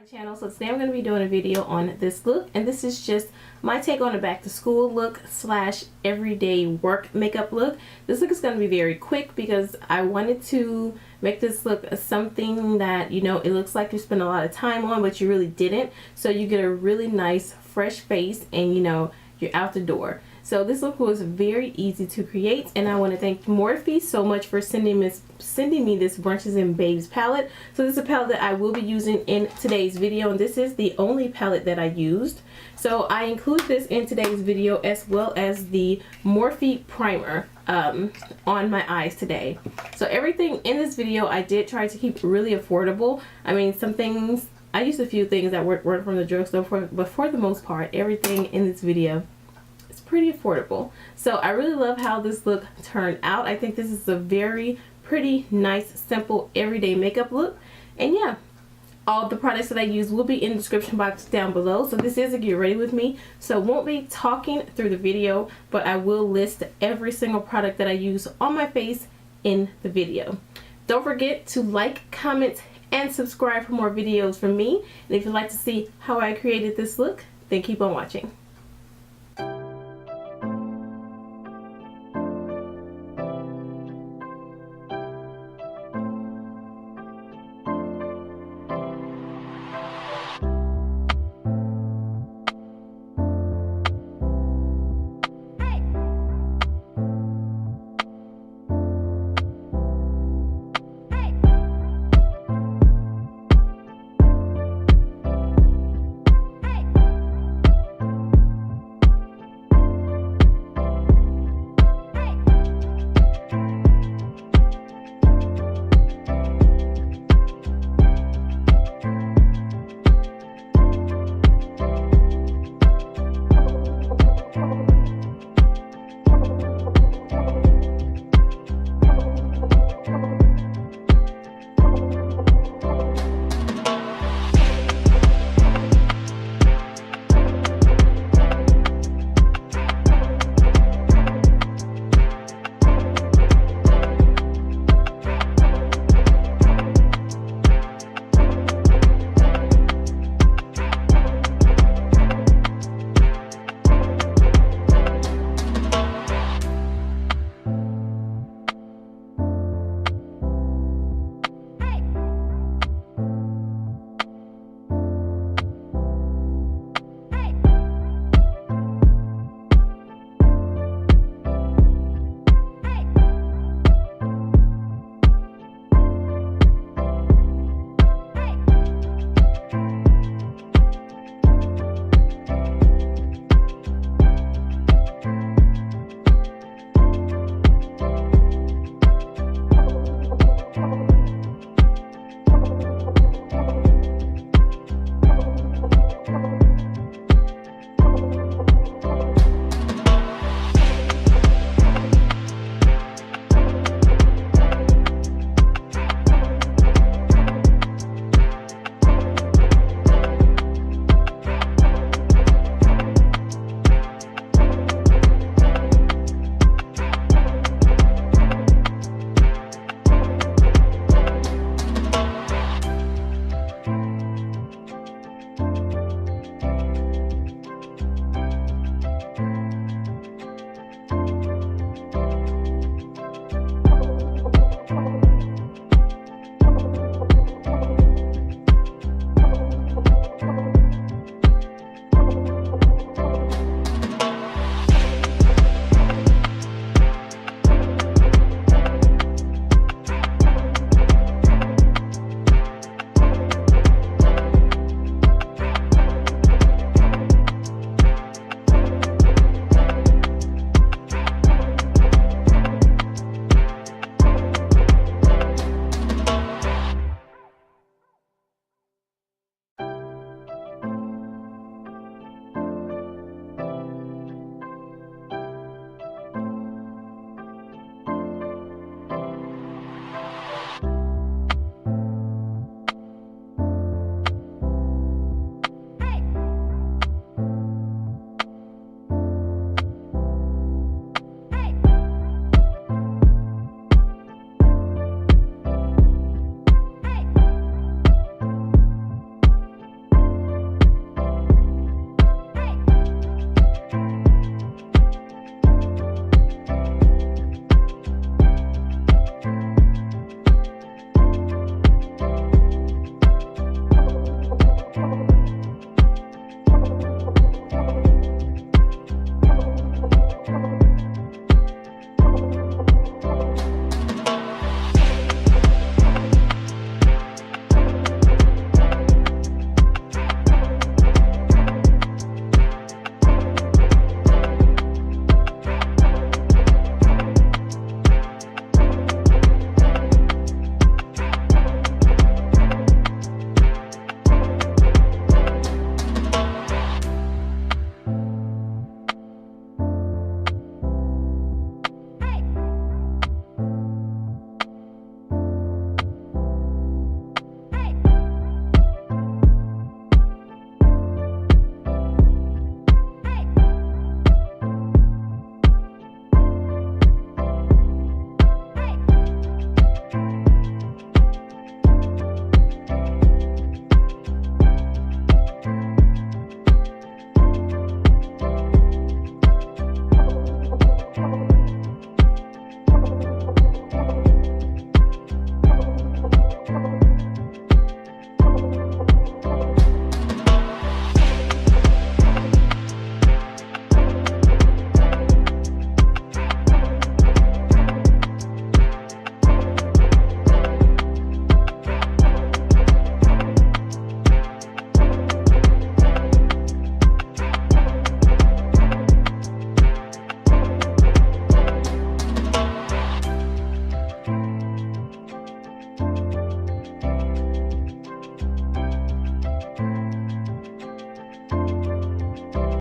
My channel. So today I'm going to be doing a video on this look, and this is just my take on a back to school look slash everyday work makeup look. This look is going to be very quick because I wanted to make this look something that, you know, it looks like you spent a lot of time on but you really didn't, so you get a really nice fresh face and, you know, you're out the door. So this look was very easy to create, and I want to thank Morphe so much for sending me this Brunches and Babes palette. So this is a palette that I will be using in today's video, and this is the only palette that I used. So I include this in today's video as well as the Morphe primer on my eyes today. So everything in this video I did try to keep really affordable. I mean, some things, I used a few things that weren't from the drugstore, but for the most part, everything in this video pretty affordable. So I really love how this look turned out. I think this is a very pretty, nice, simple, everyday makeup look. And yeah, all the products that I use will be in the description box down below. So this is a get ready with me. So I won't be talking through the video, but I will list every single product that I use on my face in the video. Don't forget to like, comment, and subscribe for more videos from me. And if you'd like to see how I created this look, then keep on watching.